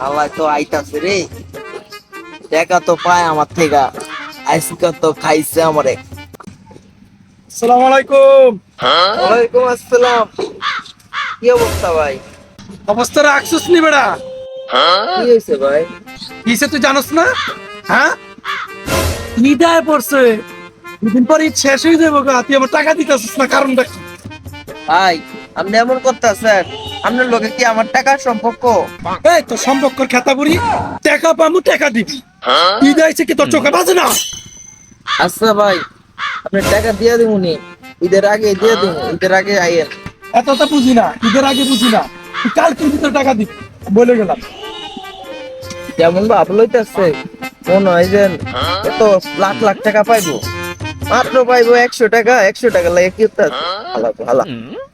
আল্লাহ তো আইতাছে রে, টাকা তো পায় আমার থেকে, আজকে তো খাইছে আমারে। আসসালামু আলাইকুম। ওয়ালাইকুম আসসালাম। কি অবস্থা ভাই? অবস্থা রাখছিস নি বেড়া? কি হয়েছে ভাই? কিসে তুই জানোস না? হ্যাঁ, নিদায় পড়ছে। দুদিন পর ঈদ শেষ হয়ে যাবো গা, তুই আমার টাকা দিতেছিস না, কারণটা কি? ভাই, আপনি এমন করতেছেন, আপনার লোকে কি আমার টাকার সম্পর্ক? এই তো সম্পর্কের খেতা বুড়ি, টাকা পামু টাকা দিবি। ঈদ আইছে কি তোর চোখে বাজে না? আচ্ছা ভাই, আপনি টাকা দিয়ে দিবনি, ঈদের আগে দিয়ে দিব, ঈদের আগে আইয়েন। এতটা বুঝি না, ঈদের আগে বুঝি না, তুই কালকে ভিতরে টাকা দিবি বলে গেলাম। যেমন ভাব লইতেছে, মনে হয় যে এত লাখ লাখ টাকা পাইবো, মাত্র পাইবো 100 টাকা। 100 টাকা লাগে কি হইতাছে? হালা তো হালা।